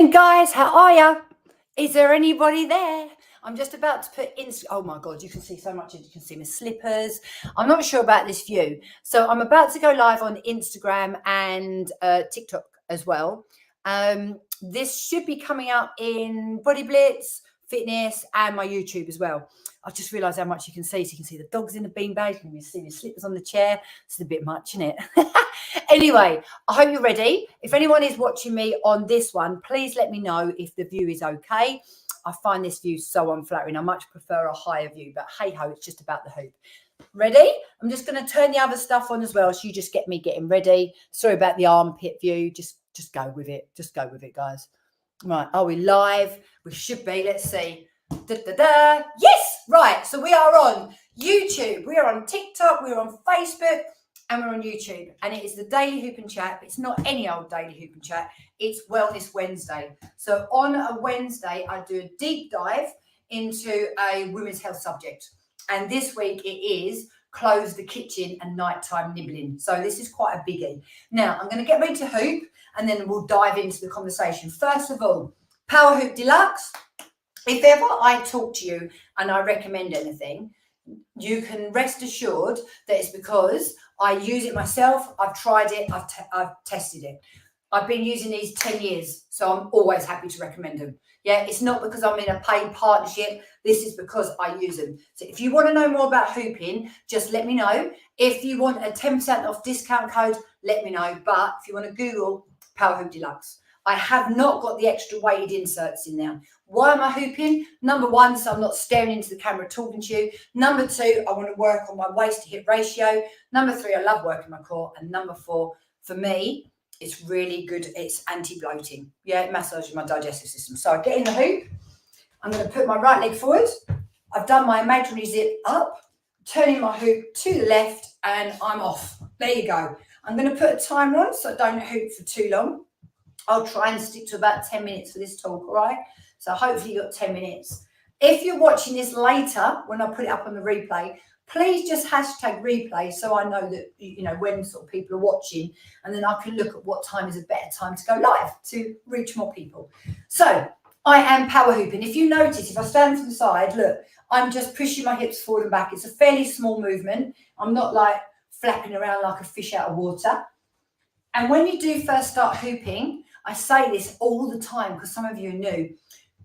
Guys, how are ya? Is there anybody there? I'm just about to put in. Oh my God, you can see so much. You can see my slippers. I'm not sure about this view. So I'm about to go live on Instagram and TikTok as well. This should be coming up in Body Blitz, Fitness, and my YouTube as well. I've just realised how much you can see. So you can see the dogs in the beanbag. You can see the slippers on the chair. It's a bit much, isn't it? Anyway, I hope you're ready. If anyone is watching me on this one, please let me know if the view is okay. I find this view so unflattering. I much prefer a higher view, but hey ho, it's just about the hoop. Ready? I'm just going to turn the other stuff on as well, so you just get me getting ready. Sorry about the armpit view. Just go with it. Just go with it, guys. Right. Are we live? We should be. Let's see. Da-da-da. Yes. Right. So we are on YouTube. We are on TikTok. We are on Facebook. And we're on YouTube, and it is the Daily Hoop and Chat. It's not any old Daily Hoop and Chat. It's Wellness Wednesday. So on a Wednesday, I do a deep dive into a women's health subject. And this week it is close the kitchen and nighttime nibbling. So this is quite a biggie. Now, I'm going to get ready to hoop, and then we'll dive into the conversation. First of all, Power Hoop Deluxe. If ever I talk to you and I recommend anything, you can rest assured that it's because I use it myself. I've tried it. I've tested it. I've been using these 10 years, so I'm always happy to recommend them. Yeah, it's not because I'm in a paid partnership. This is because I use them. So if you want to know more about hooping, just let me know. If you want a 10% off discount code, let me know. But if you want to Google Power Hoop Deluxe, I have not got the extra weighted inserts in there. Why am I hooping? Number one, so I'm not staring into the camera talking to you. Number two, I want to work on my waist to hip ratio. Number three, I love working my core. And number four, for me, it's really good. It's anti-bloating. Yeah, it massages my digestive system. So I get in the hoop. I'm going to put my right leg forward. I've done my imaginary zip up, turning my hoop to the left, and I'm off. There you go. I'm going to put a timer on so I don't hoop for too long. I'll try and stick to about 10 minutes for this talk, all right? So hopefully you've got 10 minutes. If you're watching this later, when I put it up on the replay, please just hashtag replay so I know that, you know, when sort of people are watching, and then I can look at what time is a better time to go live to reach more people. So I am power hooping. If you notice, if I stand to the side, look, I'm just pushing my hips forward and back. It's a fairly small movement. I'm not like flapping around like a fish out of water. And when you do first start hooping, I say this all the time because some of you are new.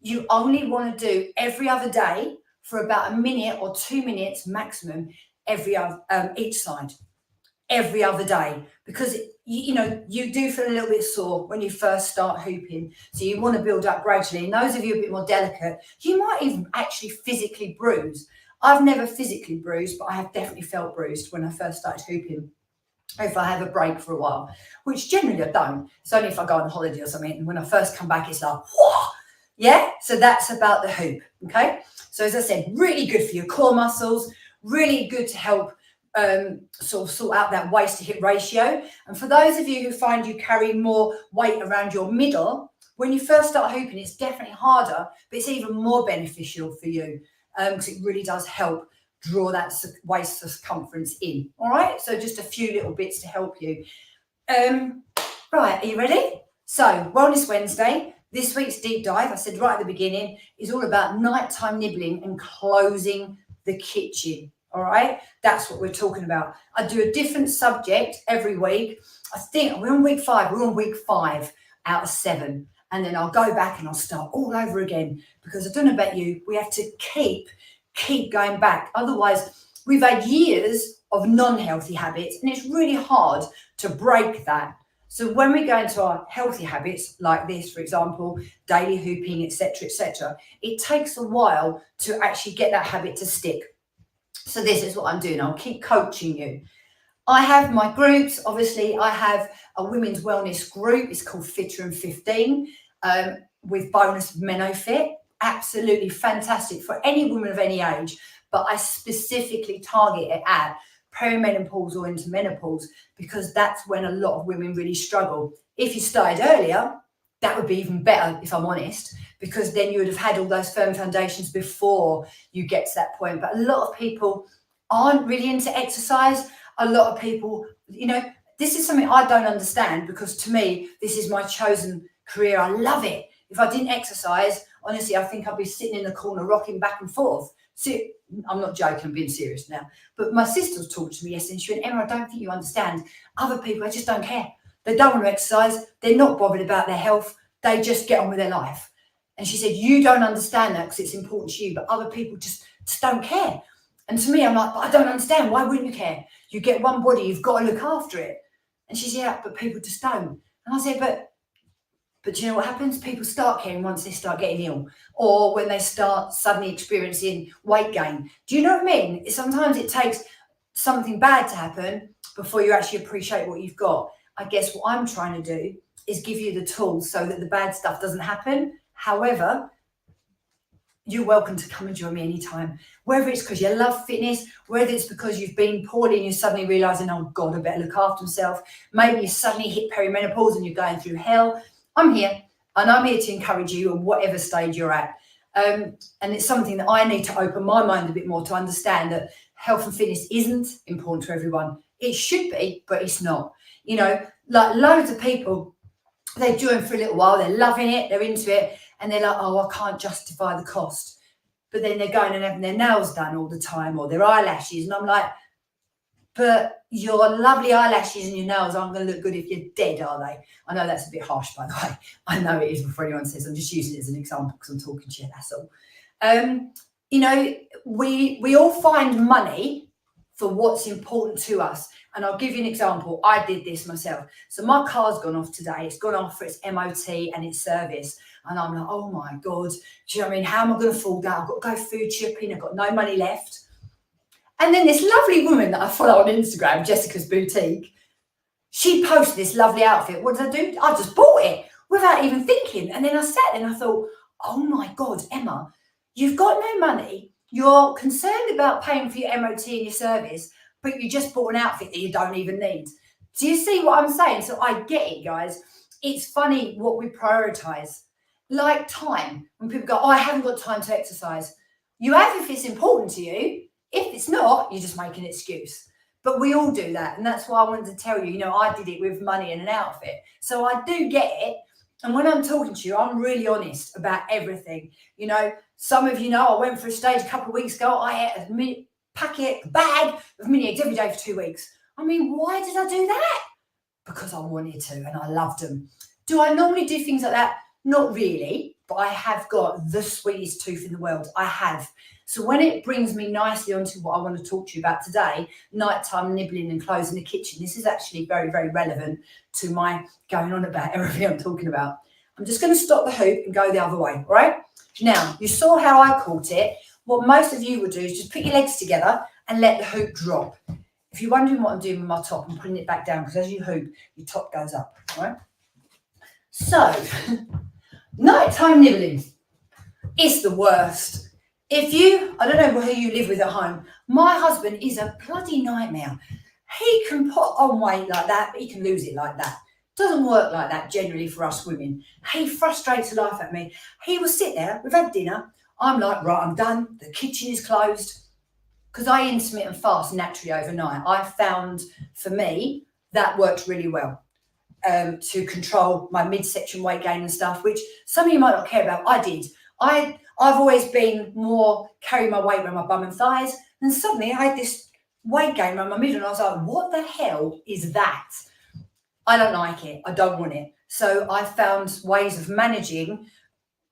You only want to do every other day for about a minute or 2 minutes maximum every other each side, every other day, because you know you do feel a little bit sore when you first start hooping. So you want to build up gradually. And those of you a bit more delicate, you might even actually physically bruise. I've never physically bruised, but I have definitely felt bruised when I first started hooping. If I have a break for a while, which generally I don't. It's only if I go on holiday or something. And when I first come back, it's like, whoa, yeah. So that's about the hoop. Okay. So as I said, really good for your core muscles, really good to help sort out that waist to hip ratio. And for those of you who find you carry more weight around your middle, when you first start hooping, it's definitely harder, but it's even more beneficial for you because it really does help draw that waist circumference in. All right, so just a few little bits to help you. Right, are you ready? So Wellness Wednesday, this week's deep dive, I said right at the beginning, is all about nighttime nibbling and closing the kitchen. All right, that's what we're talking about. I do a different subject every week. I think we're on week 5. We're on week 5 out of 7. And then I'll go back and I'll start all over again because I don't know about you, we have to keep going back. Otherwise, we've had years of non-healthy habits and it's really hard to break that. So when we go into our healthy habits like this, for example, daily hooping, etc., it takes a while to actually get that habit to stick. So this is what I'm doing. I'll keep coaching you. I have my groups. Obviously, I have a women's wellness group. It's called Fitter and 15 with bonus MenoFit. Absolutely fantastic for any woman of any age, but I specifically target it at perimenopause or into menopause because that's when a lot of women really struggle. If you started earlier, that would be even better, if I'm honest, because then you would have had all those firm foundations before you get to that point. But a lot of people aren't really into exercise. A lot of people, you know, this is something I don't understand because to me, this is my chosen career. I love it. If I didn't exercise, honestly, I think I'd be sitting in the corner rocking back and forth. See, I'm not joking, I'm being serious now. But my sister was talking to me yesterday and she went, Emma, I don't think you understand. Other people, they just don't care. They don't want to exercise. They're not bothered about their health. They just get on with their life. And she said, you don't understand that because it's important to you, but other people just don't care. And to me, I'm like, but I don't understand. Why wouldn't you care? You get one body, you've got to look after it. And she said, yeah, but people just don't. And I said, but do you know what happens? People start caring once they start getting ill or when they start suddenly experiencing weight gain. Do you know what I mean? Sometimes it takes something bad to happen before you actually appreciate what you've got. I guess what I'm trying to do is give you the tools so that the bad stuff doesn't happen. However, you're welcome to come and join me anytime. Whether it's because you love fitness, whether it's because you've been poorly and you're suddenly realising, oh God, I better look after myself. Maybe you suddenly hit perimenopause and you're going through hell. I'm here and I'm here to encourage you at whatever stage you're at. And it's something that I need to open my mind a bit more to understand that health and fitness isn't important to everyone. It should be, but it's not. You know, like loads of people, they join for a little while, they're loving it, they're into it, and they're like, oh, I can't justify the cost. But then they're going and having their nails done all the time or their eyelashes. And I'm like, but your lovely eyelashes and your nails aren't going to look good if you're dead, are they? I know that's a bit harsh, by the way. I know it is before anyone says. I'm just using it as an example because I'm talking to you, that's all. You know, we all find money for what's important to us. And I'll give you an example. I did this myself. So my car's gone off today. It's gone off for its MOT and its service. And I'm like, oh my God, do you know what I mean? How am I going to afford that? I've got to go food shopping. I've got no money left. And then this lovely woman that I follow on Instagram, Jessica's Boutique, she posted this lovely outfit. What did I do? I just bought it without even thinking. And then I sat there and I thought, oh my God, Emma, you've got no money. You're concerned about paying for your MOT and your service, but you just bought an outfit that you don't even need. Do you see what I'm saying? So I get it, guys. It's funny what we prioritize. Like time. When people go, oh, I haven't got time to exercise. You have if it's important to you. If it's not, you just make an excuse. But we all do that. And that's why I wanted to tell you, you know, I did it with money and an outfit. So I do get it. And when I'm talking to you, I'm really honest about everything. You know, some of you know I went for a stage a couple of weeks ago. I ate a bag of mini eggs every day for 2 weeks. I mean, why did I do that? Because I wanted to and I loved them. Do I normally do things like that? Not really, but I have got the sweetest tooth in the world. I have. So when it brings me nicely onto what I want to talk to you about today, nighttime nibbling and closing the kitchen, this is actually very, very relevant to my going on about everything I'm talking about. I'm just going to stop the hoop and go the other way, all right? Now, you saw how I caught it. What most of you would do is just put your legs together and let the hoop drop. If you're wondering what I'm doing with my top, I'm putting it back down because as you hoop, your top goes up, all right? So, nighttime nibbling. It's the worst. I don't know who you live with at home. My husband is a bloody nightmare. He can put on weight like that, but he can lose it like that. Doesn't work like that generally for us women. He frustrates the life out of me. He will sit there, we've had dinner. I'm like, right, I'm done. The kitchen is closed. Because I intermittent fast naturally overnight. I found, for me, that worked really well to control my midsection weight gain and stuff, which some of you might not care about. I did. I've always been more carrying my weight around my bum and thighs. And suddenly I had this weight gain around my middle. And I was like, what the hell is that? I don't like it. I don't want it. So I found ways of managing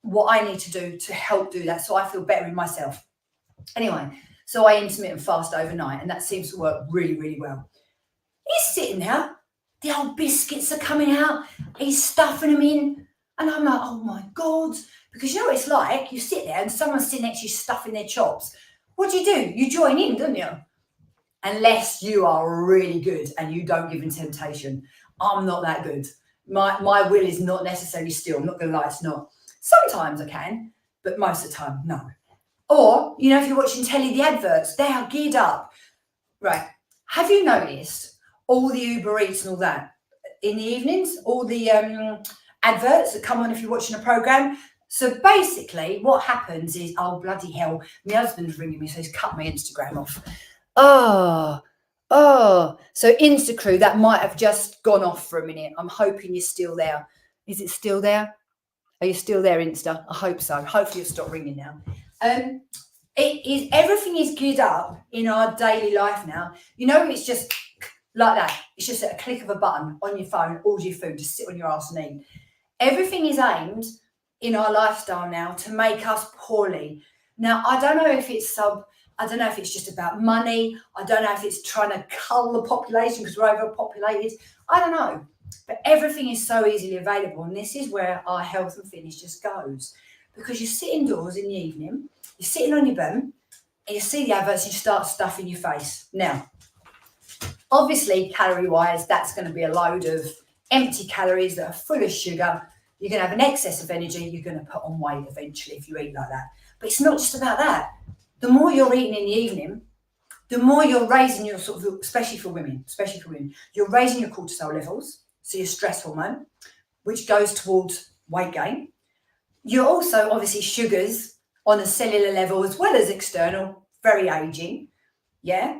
what I need to do to help do that so I feel better in myself. Anyway, so I intermittent fast overnight and that seems to work really, really well. He's sitting there. The old biscuits are coming out. He's stuffing them in. And I'm like, oh my God. Because you know what it's like? You sit there and someone's sitting next to you stuffing their chops. What do? You join in, don't you? Unless you are really good and you don't give in temptation. I'm not that good. My will is not necessarily still. I'm not going to lie, it's not. Sometimes I can, but most of the time, no. Or, you know, if you're watching telly, the adverts, they are geared up. Right. Have you noticed all the Uber Eats and all that in the evenings? All the adverts that come on if you're watching a programme? So basically what happens is, oh, bloody hell, my husband's ringing me, so he's cut my Instagram off. So Instacrew, that might have just gone off for a minute. I'm hoping you're still there. Is it still there? Are you still there, Insta? I hope so. Hopefully you'll stop ringing now. Everything is geared up in our daily life now. You know, it's just like that. It's just at a click of a button on your phone, order your food, just sit on your ass and eat. Everything is aimed in our lifestyle now to make us poorly. Now, I don't know if it's just about money. I don't know if it's trying to cull the population because we're overpopulated. I don't know. But everything is so easily available. And this is where our health and fitness just goes. Because you sit indoors in the evening, you're sitting on your bum, and you see the adverts, and you start stuffing your face. Now, obviously, calorie-wise, that's going to be a load of empty calories that are full of sugar. You're going to have an excess of energy. You're going to put on weight eventually if you eat like that. But it's not just about that. The more you're eating in the evening, the more you're raising your especially for women, you're raising your cortisol levels, so your stress hormone, which goes towards weight gain. You're also, obviously, sugars on a cellular level as well as external, very aging, yeah?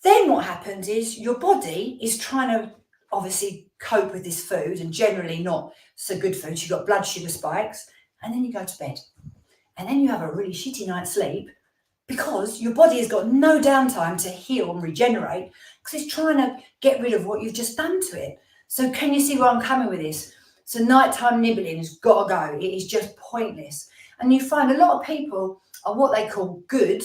Then what happens is your body is trying to obviously cope with this food and generally not so good food. You've got blood sugar spikes, and then you go to bed. And then you have a really shitty night's sleep because your body has got no downtime to heal and regenerate because it's trying to get rid of what you've just done to it. So can you see where I'm coming with this? So nighttime nibbling has got to go. It is just pointless. And you find a lot of people are what they call good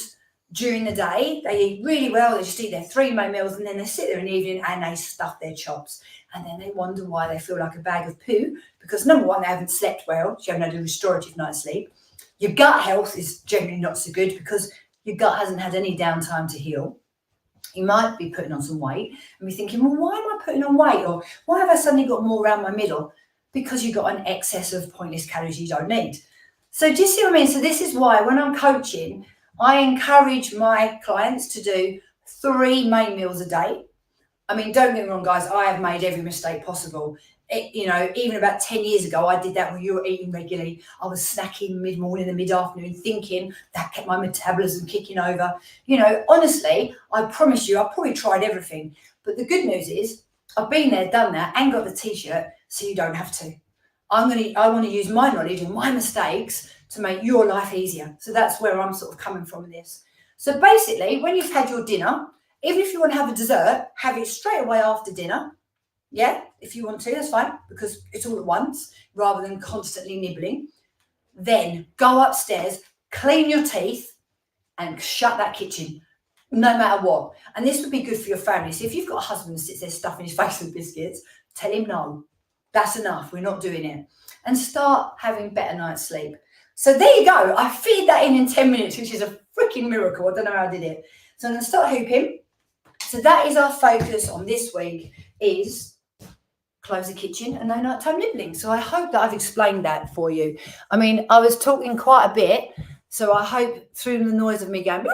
during the day. They eat really well. They just eat their 3 main meals and then they sit there in the evening and they stuff their chops. And then they wonder why they feel like a bag of poo because, number one, they haven't slept well. So you haven't had a restorative night's sleep. Your gut health is generally not so good because your gut hasn't had any downtime to heal. You might be putting on some weight and be thinking, well, why am I putting on weight? Or why have I suddenly got more around my middle? Because you've got an excess of pointless calories you don't need. So do you see what I mean? So this is why when I'm coaching, I encourage my clients to do 3 main meals a day. I mean, don't get me wrong, guys, I have made every mistake possible. Even about 10 years ago, I did that when you were eating regularly. I was snacking mid-morning and mid-afternoon thinking that kept my metabolism kicking over. Honestly, I promise you, I probably tried everything. But the good news is I've been there, done that, and got the T-shirt, so you don't have to. I want to use my knowledge and my mistakes to make your life easier. So that's where I'm sort of coming from with this. So basically, when you've had your dinner, even if you want to have a dessert, have it straight away after dinner. Yeah, if you want to, that's fine, because it's all at once rather than constantly nibbling. Then go upstairs, clean your teeth, and shut that kitchen, no matter what. And this would be good for your family. So if you've got a husband who sits there stuffing his face with biscuits, tell him no. That's enough. We're not doing it. And start having better night's sleep. So there you go. I feed that in 10 minutes, which is a freaking miracle. I don't know how I did it. So I'm going to start hooping. So that is our focus on this week, is close the kitchen and no nighttime nibbling. So I hope that I've explained that for you. I mean, I was talking quite a bit, so I hope through the noise of me going,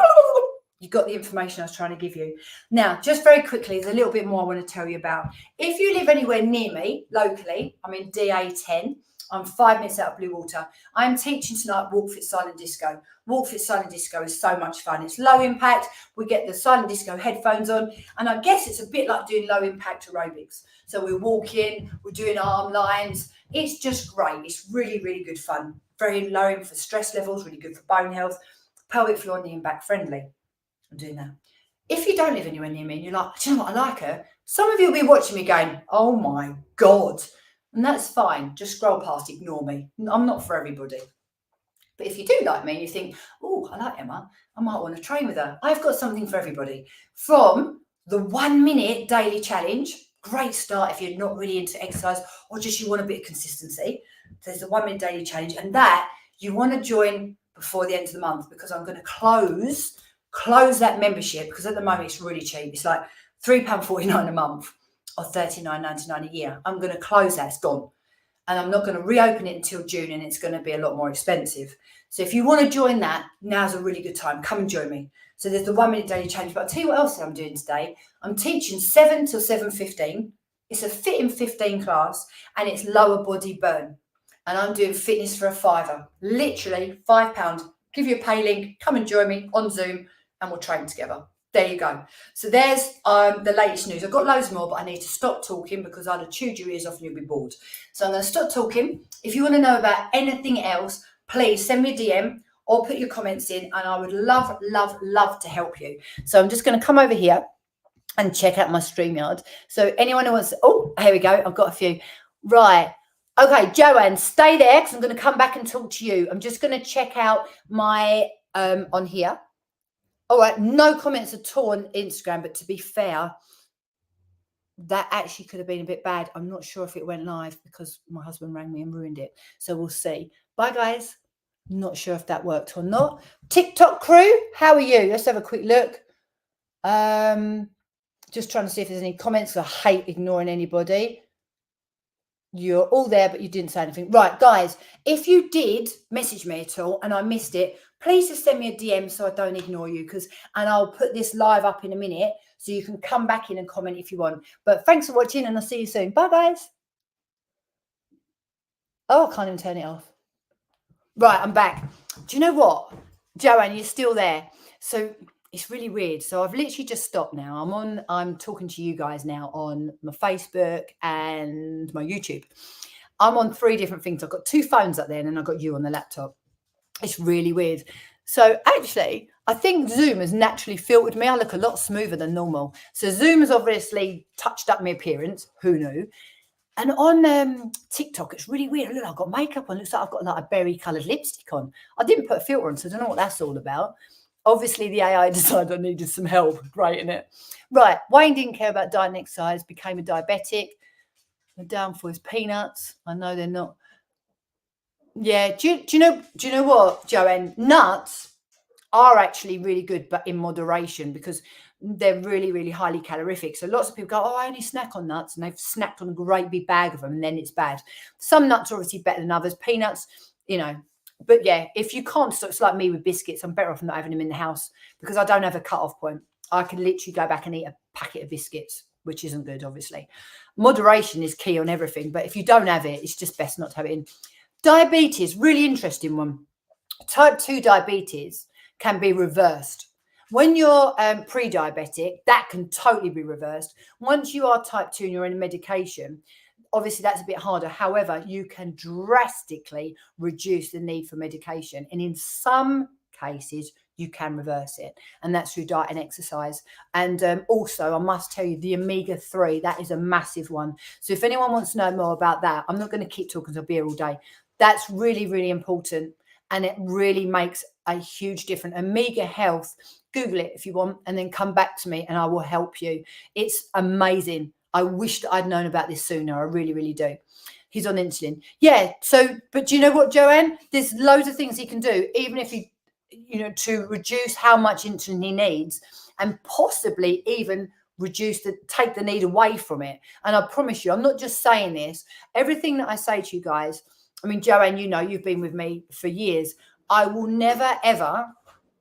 you got the information I was trying to give you. Now, just very quickly, there's a little bit more I want to tell you about. If you live anywhere near me, locally, I'm in DA10. I'm 5 minutes out of Bluewater. I'm teaching tonight Walk Fit Silent Disco. Walk Fit Silent Disco is so much fun. It's low impact. We get the Silent Disco headphones on. And I guess it's a bit like doing low impact aerobics. So we're walking, we're doing arm lines. It's just great. It's really, really good fun. Very low for stress levels, really good for bone health. Pelvic floor, knee and back friendly. I'm doing that. If you don't live anywhere near me and you're like, do you know what, I like her? Some of you will be watching me going, oh my God. And that's fine. Just scroll past, ignore me. I'm not for everybody. But if you do like me and you think, oh, I like Emma, I might want to train with her. I've got something for everybody. From the 1 minute daily challenge, great start if you're not really into exercise or just you want a bit of consistency. There's the 1 minute daily challenge, and that you want to join before the end of the month, because I'm going to close that membership, because at the moment it's really cheap. It's like £3.49 a month or $39.99 a year. I'm going to close that. It's gone. And I'm not going to reopen it until June, and it's going to be a lot more expensive. So if you want to join that, now's a really good time. Come and join me. So there's the 1 minute daily challenge. But I'll tell you what else I'm doing today. I'm teaching 7 till 7:15. It's a Fit in 15 class, and it's lower body burn. And I'm doing fitness for a £5. Literally £5. Give you a pay link. Come and join me on Zoom, and we'll train together. There you go. So there's the latest news. I've got loads more, but I need to stop talking because I'd have chewed your ears off and you'll be bored. So I'm going to stop talking. If you want to know about anything else, please send me a DM or put your comments in, and I would love, love, love to help you. So I'm just going to come over here and check out my StreamYard. So anyone who wants to, oh, here we go. I've got a few. Right. Okay, Joanne, stay there because I'm going to come back and talk to you. I'm just going to check out my on here. All right, no comments at all on Instagram, but to be fair, that actually could have been a bit bad. I'm not sure if it went live because my husband rang me and ruined it. So we'll see. Bye, guys. Not sure if that worked or not. TikTok crew, how are you? Let's have a quick look. Just trying to see if there's any comments. I hate ignoring anybody. You're all there, but you didn't say anything. Right, guys, if you did message me at all and I missed it, please just send me a DM so I don't ignore you, and I'll put this live up in a minute so you can come back in and comment if you want. But thanks for watching, and I'll see you soon. Bye, guys. Oh, I can't even turn it off. Right, I'm back. Do you know what? Joanne, you're still there. So it's really weird. So I've literally just stopped now. I'm talking to you guys now on my Facebook and my YouTube. I'm on 3 different things. I've got 2 phones up there, and then I've got you on the laptop. It's really weird. So actually, I think Zoom has naturally filtered me. I look a lot smoother than normal. So Zoom has obviously touched up my appearance. Who knew? And on TikTok, it's really weird. Look, I've got makeup on. It looks like I've got like a berry-coloured lipstick on. I didn't put a filter on, so I don't know what that's all about. Obviously, the AI decided I needed some help. Great, isn't it? Right. Wayne didn't care about diet and exercise, became a diabetic. The downfall is peanuts. I know they're not. Yeah. Do you know what, Joanne? Nuts are actually really good, but in moderation, because they're really, really highly calorific. So lots of people go, oh, I only snack on nuts, and they've snacked on a great big bag of them, and then it's bad. Some nuts are obviously better than others. Peanuts, but yeah, if you can't stop, it's like me with biscuits. I'm better off not having them in the house because I don't have a cut-off point. I can literally go back and eat a packet of biscuits, which isn't good, obviously. Moderation is key on everything, but if you don't have it, it's just best not to have it in. Diabetes, really interesting one. Type 2 diabetes can be reversed. When you're pre-diabetic, that can totally be reversed. Once you are type 2 and you're in medication, obviously that's a bit harder. However, you can drastically reduce the need for medication. And in some cases, you can reverse it. And that's through diet and exercise. And also, I must tell you, the omega-3, that is a massive one. So if anyone wants to know more about that, I'm not going to keep talking, I'll be here all day. That's really, really important. And it really makes a huge difference. Omega Health, Google it if you want, and then come back to me and I will help you. It's amazing. I wish that I'd known about this sooner. I really, really do. He's on insulin. Yeah. So, but do you know what, Joanne? There's loads of things he can do, even if he, to reduce how much insulin he needs, and possibly even take the need away from it. And I promise you, I'm not just saying this. Everything that I say to you guys, I mean, Joanne, you've been with me for years. I will never, ever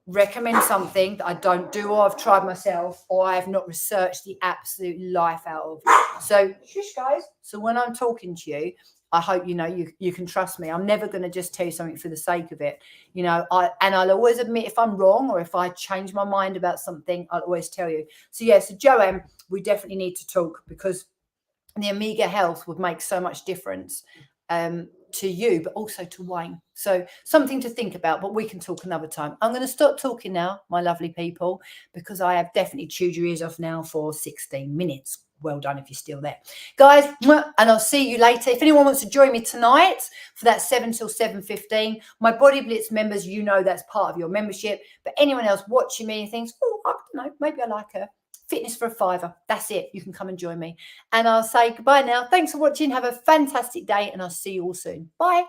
recommend something that I don't do, or I've tried myself, or I have not researched the absolute life out of. So, shush, guys. So when I'm talking to you, I hope you can trust me. I'm never going to just tell you something for the sake of it. I'll always admit if I'm wrong, or if I change my mind about something, I'll always tell you. So yeah, so Joanne, we definitely need to talk, because the Omega Health would make so much difference to you, but also to Wayne. So something to think about, but we can talk another time. I'm going to stop talking now, my lovely people, because I have definitely chewed your ears off now for 16 minutes. Well done if you're still there. Guys, and I'll see you later. If anyone wants to join me tonight for that 7 till 7:15, my Body Blitz members, that's part of your membership. But anyone else watching me and thinks, oh, I don't know, maybe I like her. Fitness for a £5. That's it. You can come and join me. And I'll say goodbye now. Thanks for watching. Have a fantastic day, and I'll see you all soon. Bye.